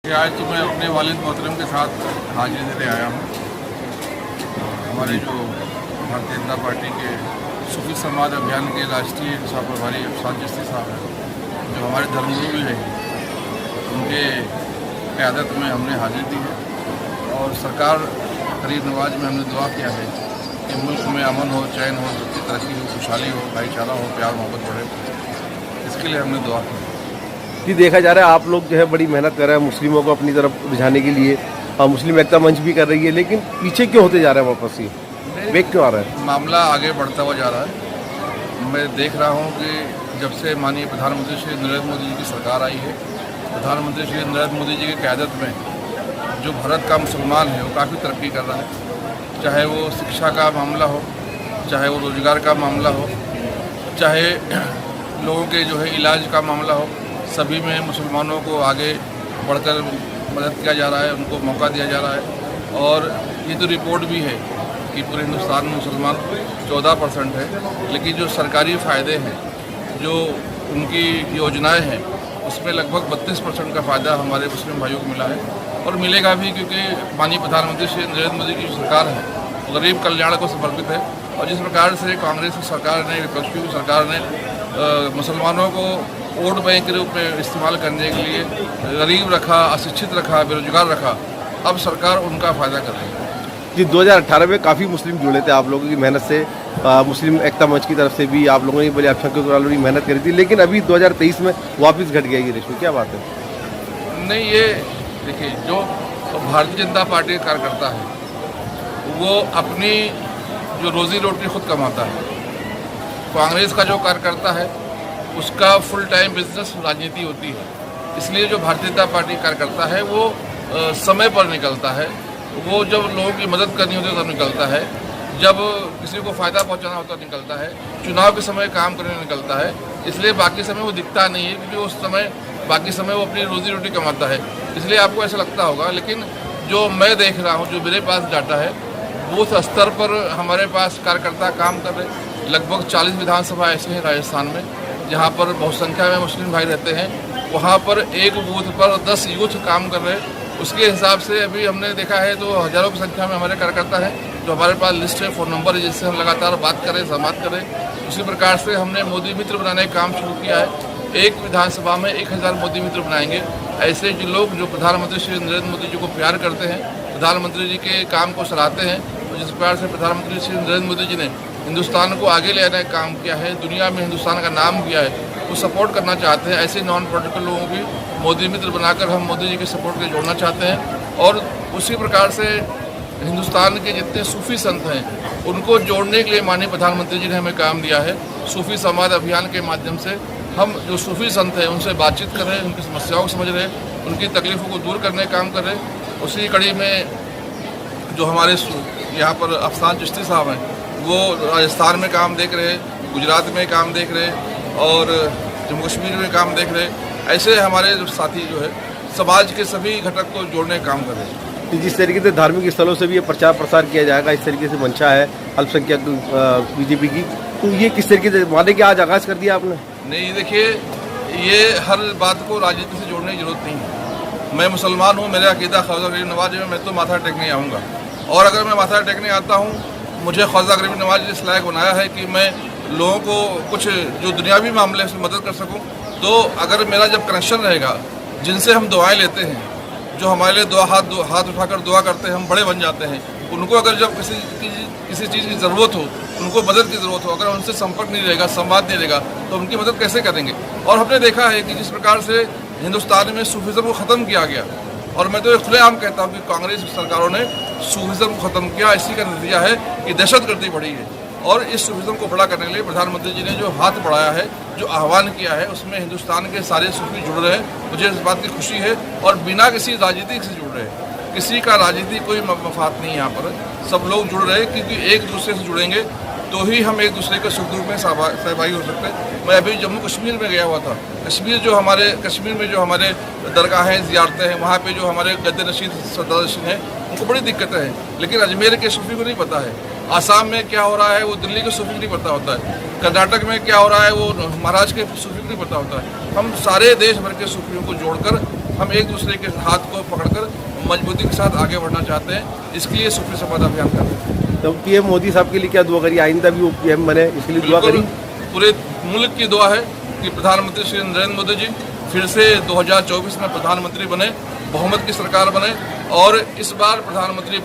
आज तो मैं अपने वालिद मोहतरम के साथ हाजिरी देने आया हूँ। हमारे जो भारतीय जनता पार्टी के सूफी समाज अभियान के राष्ट्रीय सह प्रभारी अफसान चिश्ती साहब हैं, जो हमारे धर्मगुरु हैं, उनके क़यादत में हमने हाजिरी दी है। और सरकार करीब नवाज में हमने दुआ किया है कि मुल्क में अमन हो, चैन हो, तरक्की हो, खुशहाली हो, भाईचारा हो, प्यार मोहब्बत बढ़े। इसके लिए हमने दुआ की। जी, देखा जा रहा है आप लोग जो है बड़ी मेहनत कर रहे हैं मुस्लिमों को अपनी तरफ रिझाने के लिए, और मुस्लिम एकता मंच भी कर रही है, लेकिन पीछे क्यों होते जा रहे हैं वापस? ये वेग क्यों आ रहा है? मामला आगे बढ़ता हुआ जा रहा है। मैं देख रहा हूँ कि जब से माननीय प्रधानमंत्री श्री नरेंद्र मोदी जी की सरकार आई है, प्रधानमंत्री श्री नरेंद्र मोदी जी की क़यादत में जो भारत का मुसलमान है वो काफ़ी तरक्की कर रहा है। चाहे वो शिक्षा का मामला हो, चाहे वो रोज़गार का मामला हो, चाहे लोगों के जो है इलाज का मामला हो, सभी में मुसलमानों को आगे बढ़कर मदद किया जा रहा है, उनको मौका दिया जा रहा है। और ये तो रिपोर्ट भी है कि पूरे हिंदुस्तान में मुसलमान 14% है, लेकिन जो सरकारी फ़ायदे हैं, जो उनकी योजनाएं हैं, उसमें लगभग 32% का फ़ायदा हमारे मुस्लिम भाइयों को मिला है और मिलेगा भी, क्योंकि माननीय प्रधानमंत्री श्री नरेंद्र मोदी की सरकार है वो गरीब कल्याण को समर्पित है। और जिस प्रकार से कांग्रेस की सरकार ने, विपक्षी की सरकार ने मुसलमानों को वोट बैंक के रूप में इस्तेमाल करने के लिए गरीब रखा, अशिक्षित रखा, बेरोजगार रखा, अब सरकार उनका फ़ायदा कर रही है। जी, 2018 में काफ़ी मुस्लिम जुड़े थे आप लोगों की मेहनत से, मुस्लिम एकता मंच की तरफ से भी आप लोगों ने बड़ी अल्पसंख्यक मेहनत करी थी, लेकिन अभी 2023 में वापस घट गया ये रेशो, क्या बात है? नहीं, ये देखिए, जो भारतीय जनता पार्टी का कार्यकर्ता है वो अपनी जो रोज़ी रोटी खुद कमाता है। कांग्रेस का जो कार्यकर्ता है उसका फुल टाइम बिजनेस राजनीति होती है। इसलिए जो भारतीय जनता पार्टी कार्यकर्ता है वो समय पर निकलता है, वो जब लोगों की मदद करनी होती है तब निकलता है, जब किसी को फ़ायदा पहुंचाना होता है निकलता है, चुनाव के समय काम करने निकलता है। इसलिए बाकी समय वो दिखता नहीं है, क्योंकि उस समय बाकी समय वो अपनी रोज़ी रोटी कमाता है, इसलिए आपको ऐसा लगता होगा। लेकिन जो मैं देख रहा हूँ, जो मेरे पास डाटा है, बूथ स्तर पर हमारे पास कार्यकर्ता काम कर रहे। लगभग 40 विधानसभा ऐसे हैं राजस्थान में जहाँ पर बहुत संख्या में मुस्लिम भाई रहते हैं। वहाँ पर एक बूथ पर 10 यूथ काम कर रहे हैं। उसके हिसाब से अभी हमने देखा है तो हज़ारों की संख्या में हमारे कार्यकर्ता हैं, जो हमारे पास लिस्ट है, फ़ोन नंबर है, जिससे हम लगातार बात करें, संवाद करें। उसी प्रकार से हमने मोदी मित्र बनाने का काम शुरू किया है। एक विधानसभा में 1000 मोदी मित्र बनाएंगे। ऐसे जो लोग जो प्रधानमंत्री श्री नरेंद्र मोदी जी को प्यार करते हैं, प्रधानमंत्री जी के काम को सराहते हैं, और जिस प्रकार से प्रधानमंत्री श्री नरेंद्र मोदी जी ने हिंदुस्तान को आगे ले आने का काम किया है, दुनिया में हिंदुस्तान का नाम किया है, वो सपोर्ट करना चाहते हैं। ऐसे नॉन पॉलिटिकल लोगों की मोदी मित्र बनाकर हम मोदी जी के सपोर्ट के जोड़ना चाहते हैं। और उसी प्रकार से हिंदुस्तान के जितने सूफी संत हैं उनको जोड़ने के लिए माननीय प्रधानमंत्री जी ने हमें काम दिया है। सूफी समाज अभियान के माध्यम से हम जो सूफी संत हैं उनसे बातचीत कर रहे हैं, उनकी समस्याओं को समझ रहे हैं, उनकी तकलीफ़ों को दूर करने का काम कर रहे हैं। उसी कड़ी में जो हमारे यहाँ पर अफसान चिश्ती साहब हैं, वो राजस्थान में काम देख रहे हैं, गुजरात में काम देख रहे हैं, और जम्मू कश्मीर में काम देख रहे हैं। ऐसे हमारे जो साथी जो है समाज के सभी घटक को जोड़ने का काम कर रहे हैं। जिस तरीके से धार्मिक स्थलों से भी ये प्रचार प्रसार किया जाएगा, इस तरीके से मंशा है अल्पसंख्यक बीजेपी की, तो ये किस तरीके से माने कि आज आगाज़ कर दिया आपने? नहीं, देखिए, ये हर बात को राजनीति से जोड़ने की जरूरत नहीं है। मैं मुसलमान हूँ, मेरा अकीदा ख्वाजा गरीब नवाज में, मैं तो माथा टेकने आऊँगा। और अगर मैं माथा टेकने आता हूँ, मुझे ख्वाजा गरीब नवाज ने इस लायक बनाया है कि मैं लोगों को कुछ जो दुनियावी मामले से मदद कर सकूं। तो अगर मेरा जब कनेक्शन रहेगा, जिनसे हम दुआएं लेते हैं, जो हमारे लिए हाथ उठाकर दुआ करते हैं, हम बड़े बन जाते हैं, उनको अगर जब किसी चीज़ की ज़रूरत हो, उनको मदद की ज़रूरत हो, अगर उनसे संपर्क नहीं रहेगा, संवाद नहीं रहेगा, तो उनकी मदद कैसे करेंगे? और हमने देखा है कि जिस प्रकार से हिंदुस्तान में सूफिज़्म को ख़त्म किया गया, और मैं तो ये खुलेआम कहता हूँ कि कांग्रेस सरकारों ने सूफिज़्म को ख़त्म किया, इसी का नतीजा है कि दहशतगर्दी बढ़ी है। और इस सूफिज़्म को बड़ा करने के लिए प्रधानमंत्री जी ने जो हाथ बढ़ाया है, जो आह्वान किया है, उसमें हिंदुस्तान के सारे सूफी जुड़ रहे हैं। मुझे इस बात की खुशी है, और बिना किसी राजनीति से जुड़ रहे हैं। किसी का राजनीति कोई मफाद नहीं है यहाँ पर, सब लोग जुड़ रहे हैं, क्योंकि एक दूसरे से जुड़ेंगे तो ही हम एक दूसरे के सुख दुख में सहभागी हो सकते हैं। मैं अभी जम्मू कश्मीर में गया हुआ था। कश्मीर में जो हमारे दरगाहें, ज़ियारतें हैं, वहाँ पे जो हमारे गद्दे नशीद सरदार हैं, उनको बड़ी दिक्कतें हैं। लेकिन अजमेर के सूफी को नहीं पता है, आसाम में क्या हो रहा है वो दिल्ली के सूफी को नहीं पता होता है, कर्नाटक में क्या हो रहा है वो महाराष्ट्र के सूफी को नहीं पता होता है। हम सारे देश भर के सूफियों को जोड़कर हम एक दूसरे के हाथ को पकड़कर मजबूती के साथ आगे बढ़ना चाहते हैं। इसके लिए सुप्रीम शपथ अभियान कर रहे हैं। तो पीएम मोदी साहब के लिए क्या दुआ करी, आइंदा भी वो पीएम बने, इसके लिए दुआ करी? बिल्कुल, पूरे मुल्क की दुआ है कि प्रधानमंत्री श्री नरेंद्र मोदी जी फिर से 2024 में प्रधानमंत्री बने, बहुमत की सरकार बने और इस बार प्रधानमंत्री